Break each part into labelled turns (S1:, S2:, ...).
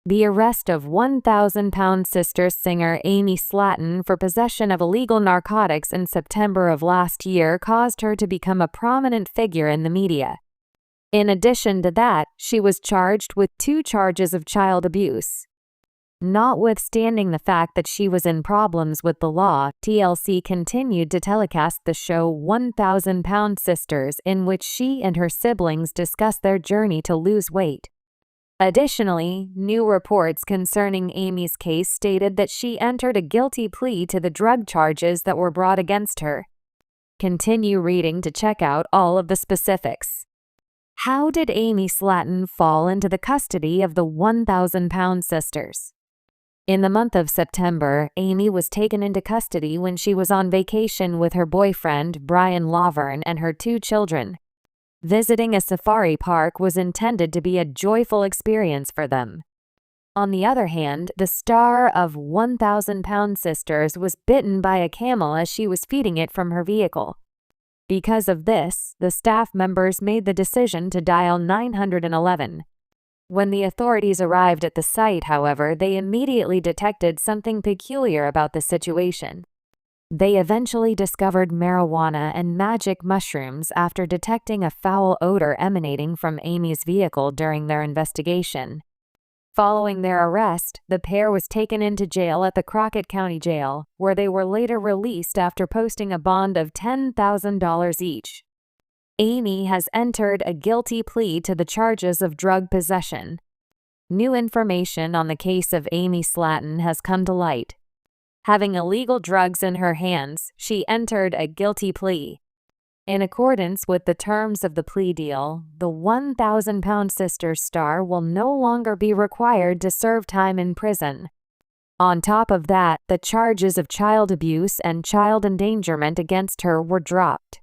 S1: The arrest of 1,000-pound Sisters singer Amy Slaton for possession of illegal narcotics in September of last year caused her to become a prominent figure in the media. In addition to that, she was charged with 2 charges of child abuse. Notwithstanding the fact that she was in problems with the law, TLC continued to telecast the show 1,000-Pound Sisters, in which she and her siblings discuss their journey to lose weight. Additionally, new reports concerning Amy's case stated that she entered a guilty plea to the drug charges that were brought against her. Continue reading to check out all of the specifics. How did Amy Slaton fall into the custody of the 1,000-Pound Sisters? In the month of September, Amy was taken into custody when she was on vacation with her boyfriend, Brian Laverne, and her 2 children. Visiting a safari park was intended to be a joyful experience for them. On the other hand, the star of 1,000-Pound Sisters was bitten by a camel as she was feeding it from her vehicle. Because of this, the staff members made the decision to dial 911. When the authorities arrived at the site, however, they immediately detected something peculiar about the situation. They eventually discovered marijuana and magic mushrooms after detecting a foul odor emanating from Amy's vehicle during their investigation. Following their arrest, the pair was taken into jail at the Crockett County Jail, where they were later released after posting a bond of $10,000 each. Amy has entered a guilty plea to the charges of drug possession. New information on the case of Amy Slaton has come to light. Having illegal drugs in her hands, she entered a guilty plea. In accordance with the terms of the plea deal, the 1,000-Pound Sisters star will no longer be required to serve time in prison. On top of that, the charges of child abuse and child endangerment against her were dropped.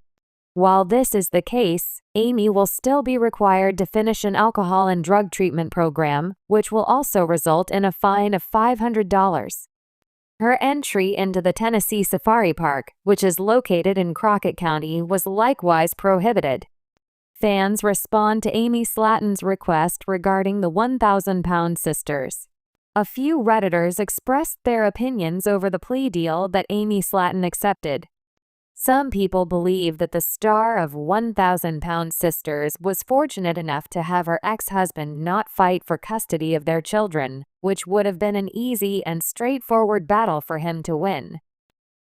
S1: While this is the case, Amy will still be required to finish an alcohol and drug treatment program, which will also result in a fine of $500. Her entry into the Tennessee Safari Park, which is located in Crockett County, was likewise prohibited. Fans respond to Amy Slaton's request regarding the 1,000-Pound Sisters. A few Redditors expressed their opinions over the plea deal that Amy Slaton accepted. Some people believe that the star of 1,000-Pound Sisters was fortunate enough to have her ex-husband not fight for custody of their children, which would have been an easy and straightforward battle for him to win.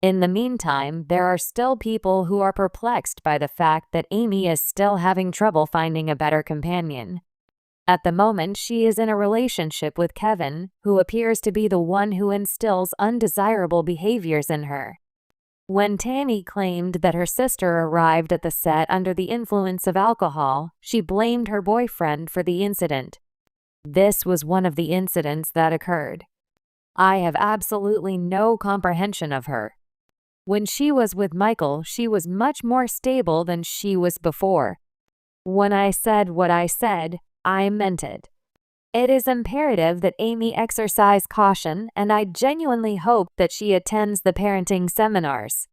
S1: In the meantime, there are still people who are perplexed by the fact that Amy is still having trouble finding a better companion. At the moment, she is in a relationship with Kevin, who appears to be the one who instills undesirable behaviors in her. When Tammy claimed that her sister arrived at the set under the influence of alcohol, she blamed her boyfriend for the incident. This was one of the incidents that occurred. I have absolutely no comprehension of her. When she was with Michael, she was much more stable than she was before. When I said what I said, I meant it. It is imperative that Amy exercise caution, and I genuinely hope that she attends the parenting seminars.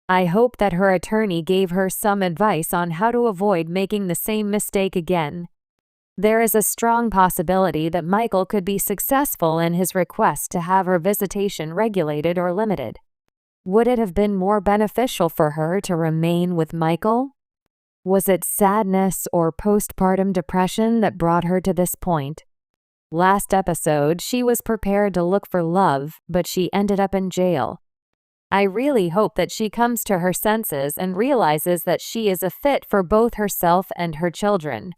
S1: I hope that her attorney gave her some advice on how to avoid making the same mistake again. There is a strong possibility that Michael could be successful in his request to have her visitation regulated or limited. Would it have been more beneficial for her to remain with Michael? Was it sadness or postpartum depression that brought her to this point? Last episode, she was prepared to look for love, but she ended up in jail. I really hope that she comes to her senses and realizes that she is a fit for both herself and her children.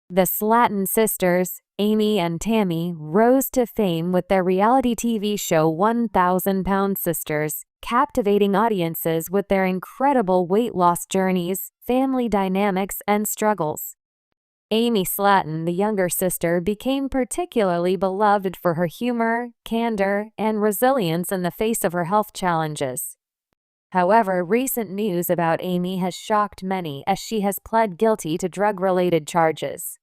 S1: The Slaton sisters, Amy and Tammy, rose to fame with their reality TV show 1,000-Pound Sisters, captivating audiences with their incredible weight loss journeys, family dynamics, and struggles. Amy Slaton, the younger sister, became particularly beloved for her humor, candor, and resilience in the face of her health challenges. However, recent news about Amy has shocked many as she has pled guilty to drug-related charges.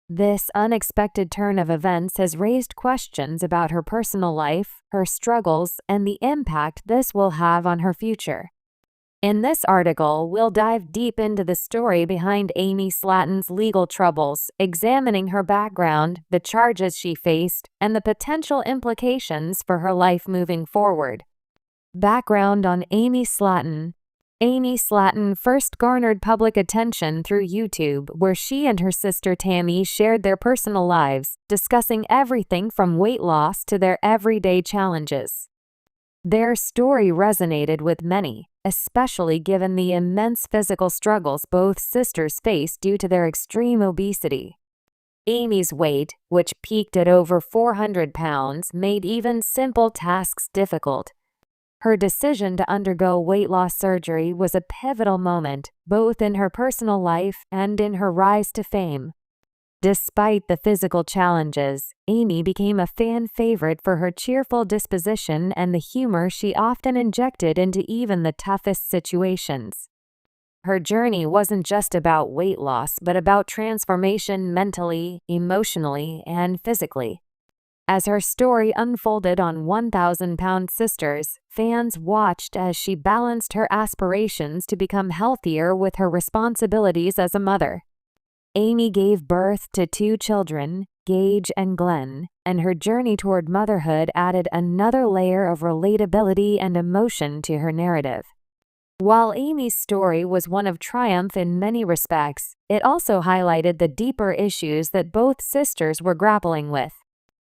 S1: This unexpected turn of events has raised questions about her personal life, her struggles, and the impact this will have on her future. In this article, we'll dive deep into the story behind Amy Slaton's legal troubles, examining her background, the charges she faced, and the potential implications for her life moving forward. Background on Amy Slaton. Amy Slaton first garnered public attention through YouTube, where she and her sister Tammy shared their personal lives, discussing everything from weight loss to their everyday challenges. Their story resonated with many, especially given the immense physical struggles both sisters faced due to their extreme obesity. Amy's weight, which peaked at over 400 pounds, made even simple tasks difficult. Her decision to undergo weight loss surgery was a pivotal moment, both in her personal life and in her rise to fame. Despite the physical challenges, Amy became a fan favorite for her cheerful disposition and the humor she often injected into even the toughest situations. Her journey wasn't just about weight loss, but about transformation mentally, emotionally, and physically. As her story unfolded on 1,000 Pound Sisters, fans watched as she balanced her aspirations to become healthier with her responsibilities as a mother. Amy gave birth to 2 children, Gage and Glenn, and her journey toward motherhood added another layer of relatability and emotion to her narrative. While Amy's story was one of triumph in many respects, it also highlighted the deeper issues that both sisters were grappling with.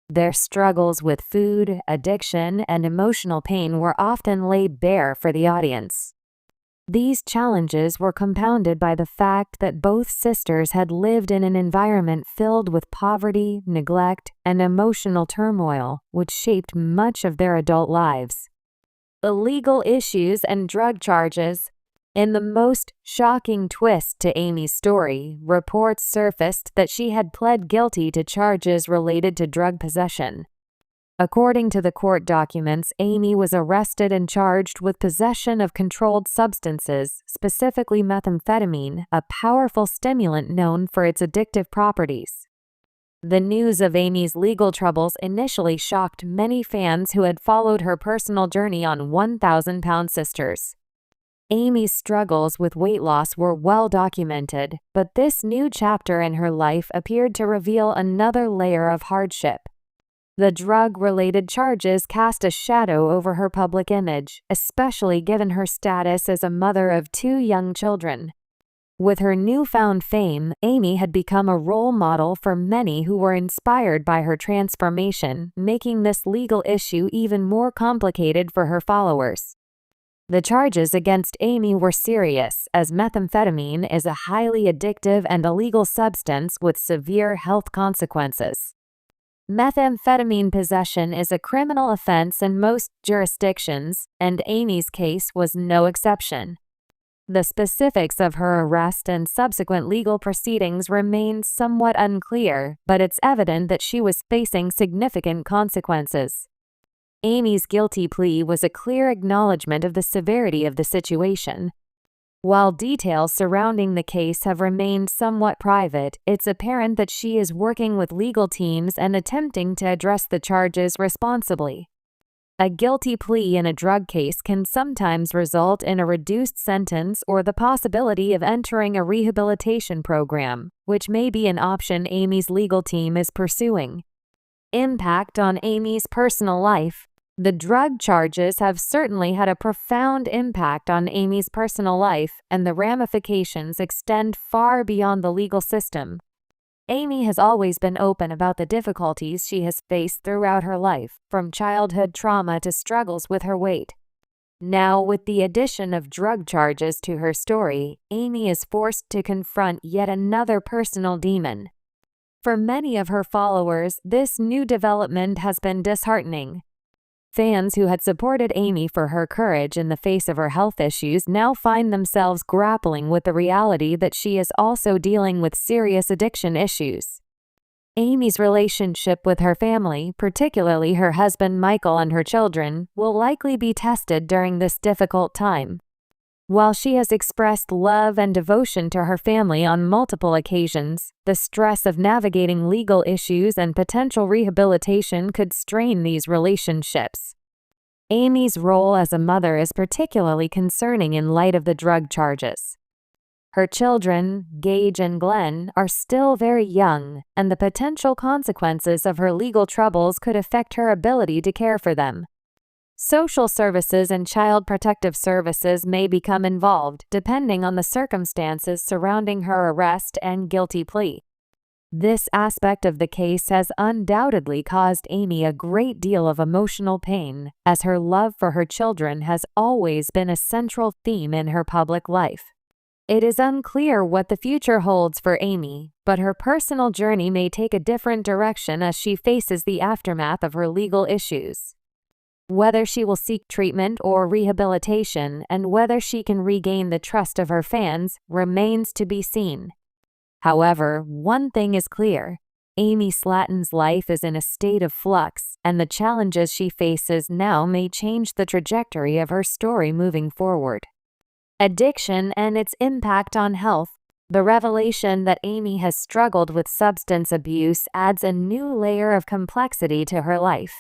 S1: Their struggles with food, addiction, and emotional pain were often laid bare for the audience. These challenges were compounded by the fact that both sisters had lived in an environment filled with poverty, neglect, and emotional turmoil, which shaped much of their adult lives. The legal issues and drug charges. In the most shocking twist to Amy's story, reports surfaced that she had pled guilty to charges related to drug possession. According to the court documents, Amy was arrested and charged with possession of controlled substances, specifically methamphetamine, a powerful stimulant known for its addictive properties. The news of Amy's legal troubles initially shocked many fans who had followed her personal journey on 1,000 Pound Sisters. Amy's struggles with weight loss were well documented, but this new chapter in her life appeared to reveal another layer of hardship. The drug-related charges cast a shadow over her public image, especially given her status as a mother of 2 young children. With her newfound fame, Amy had become a role model for many who were inspired by her transformation, making this legal issue even more complicated for her followers. The charges against Amy were serious, as methamphetamine is a highly addictive and illegal substance with severe health consequences. Methamphetamine possession is a criminal offense in most jurisdictions, and Amy's case was no exception. The specifics of her arrest and subsequent legal proceedings remain somewhat unclear, but it's evident that she was facing significant consequences. Amy's guilty plea was a clear acknowledgement of the severity of the situation. While details surrounding the case have remained somewhat private, it's apparent that she is working with legal teams and attempting to address the charges responsibly. A guilty plea in a drug case can sometimes result in a reduced sentence or the possibility of entering a rehabilitation program, which may be an option Amy's legal team is pursuing. Impact on Amy's personal life. The drug charges have certainly had a profound impact on Amy's personal life, and the ramifications extend far beyond the legal system. Amy has always been open about the difficulties she has faced throughout her life, from childhood trauma to struggles with her weight. Now, with the addition of drug charges to her story, Amy is forced to confront yet another personal demon. For many of her followers, this new development has been disheartening. Fans who had supported Amy for her courage in the face of her health issues now find themselves grappling with the reality that she is also dealing with serious addiction issues. Amy's relationship with her family, particularly her husband Michael and her children, will likely be tested during this difficult time. While she has expressed love and devotion to her family on multiple occasions, the stress of navigating legal issues and potential rehabilitation could strain these relationships. Amy's role as a mother is particularly concerning in light of the drug charges. Her children, Gage and Glenn, are still very young, and the potential consequences of her legal troubles could affect her ability to care for them. Social services and child protective services may become involved, depending on the circumstances surrounding her arrest and guilty plea. This aspect of the case has undoubtedly caused Amy a great deal of emotional pain, as her love for her children has always been a central theme in her public life. It is unclear what the future holds for Amy, but her personal journey may take a different direction as she faces the aftermath of her legal issues. Whether she will seek treatment or rehabilitation and whether she can regain the trust of her fans remains to be seen. However, one thing is clear: Amy Slaton's life is in a state of flux, and the challenges she faces now may change the trajectory of her story moving forward. Addiction and its impact on health. The revelation that Amy has struggled with substance abuse adds a new layer of complexity to her life.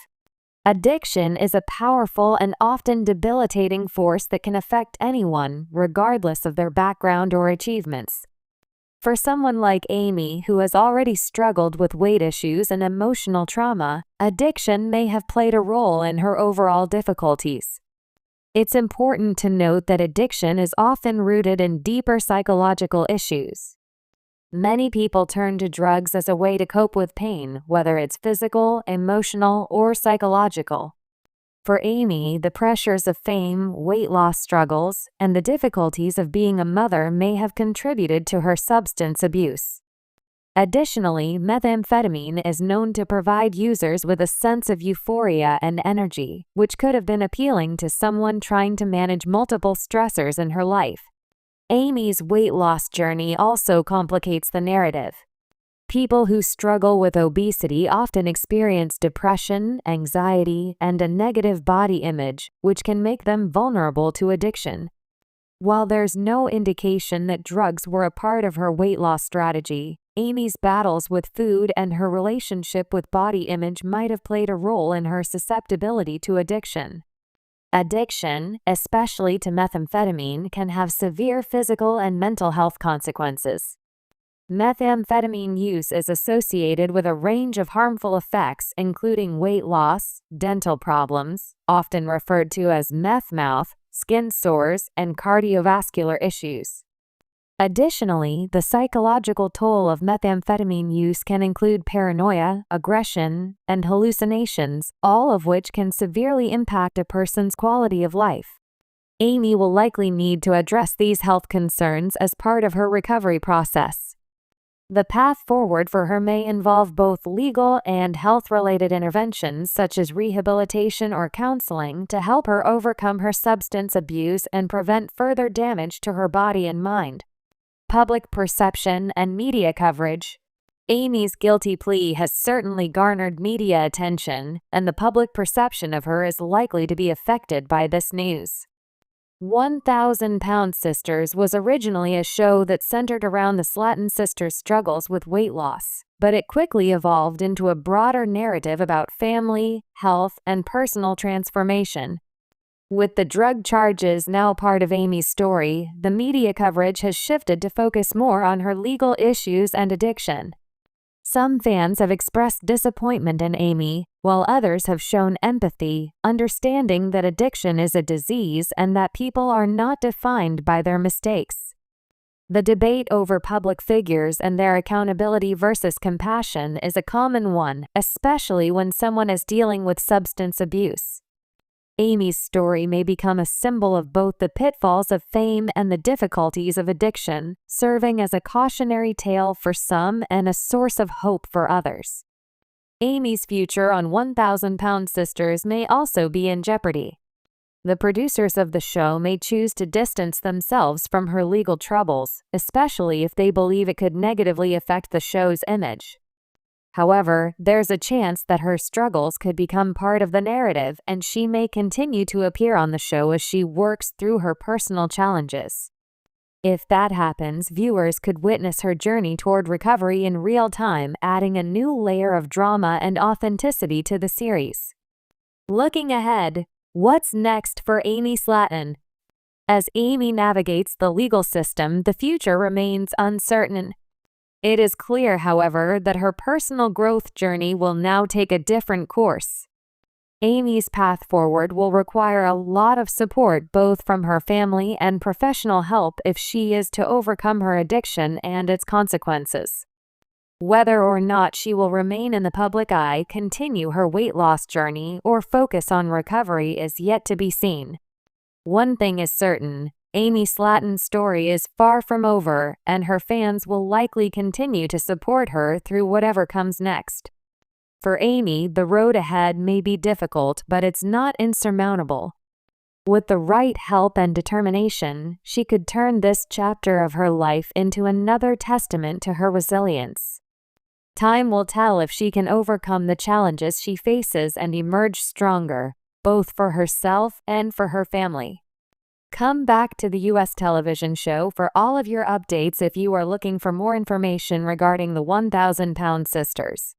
S1: Addiction is a powerful and often debilitating force that can affect anyone, regardless of their background or achievements. For someone like Amy, who has already struggled with weight issues and emotional trauma, addiction may have played a role in her overall difficulties. It's important to note that addiction is often rooted in deeper psychological issues. Many people turn to drugs as a way to cope with pain, whether it's physical, emotional, or psychological. For Amy, the pressures of fame, weight loss struggles, and the difficulties of being a mother may have contributed to her substance abuse. Additionally, methamphetamine is known to provide users with a sense of euphoria and energy, which could have been appealing to someone trying to manage multiple stressors in her life. Amy's weight loss journey also complicates the narrative. People who struggle with obesity often experience depression, anxiety, and a negative body image, which can make them vulnerable to addiction. While there's no indication that drugs were a part of her weight loss strategy, Amy's battles with food and her relationship with body image might have played a role in her susceptibility to addiction. Addiction, especially to methamphetamine, can have severe physical and mental health consequences. Methamphetamine use is associated with a range of harmful effects, including weight loss, dental problems, often referred to as meth mouth, skin sores, and cardiovascular issues. Additionally, the psychological toll of methamphetamine use can include paranoia, aggression, and hallucinations, all of which can severely impact a person's quality of life. Amy will likely need to address these health concerns as part of her recovery process. The path forward for her may involve both legal and health-related interventions such as rehabilitation or counseling to help her overcome her substance abuse and prevent further damage to her body and mind. Public perception and media coverage. Amy's guilty plea has certainly garnered media attention, and the public perception of her is likely to be affected by this news. 1,000-Pound Sisters was originally a show that centered around the Slaton sisters' struggles with weight loss, but it quickly evolved into a broader narrative about family, health, and personal transformation. With the drug charges now part of Amy's story, the media coverage has shifted to focus more on her legal issues and addiction. Some fans have expressed disappointment in Amy, while others have shown empathy, understanding that addiction is a disease and that people are not defined by their mistakes. The debate over public figures and their accountability versus compassion is a common one, especially when someone is dealing with substance abuse. Amy's story may become a symbol of both the pitfalls of fame and the difficulties of addiction, serving as a cautionary tale for some and a source of hope for others. Amy's future on 1,000-Pound Sisters may also be in jeopardy. The producers of the show may choose to distance themselves from her legal troubles, especially if they believe it could negatively affect the show's image. However, there's a chance that her struggles could become part of the narrative, and she may continue to appear on the show as she works through her personal challenges. If that happens, viewers could witness her journey toward recovery in real time, adding a new layer of drama and authenticity to the series. Looking ahead, What's next for Amy Slaton? As Amy navigates the legal system, the future remains uncertain. It is clear, however, that her personal growth journey will now take a different course. Amy's path forward will require a lot of support both from her family and professional help if she is to overcome her addiction and its consequences. Whether or not she will remain in the public eye, continue her weight loss journey, or focus on recovery is yet to be seen. One thing is certain, Amy Slaton's story is far from over, and her fans will likely continue to support her through whatever comes next. For Amy, the road ahead may be difficult, but it's not insurmountable. With the right help and determination, she could turn this chapter of her life into another testament to her resilience. Time will tell if she can overcome the challenges she faces and emerge stronger, both for herself and for her family. Come back to the U.S. television show for all of your updates if you are looking for more information regarding the 1,000-pound sisters.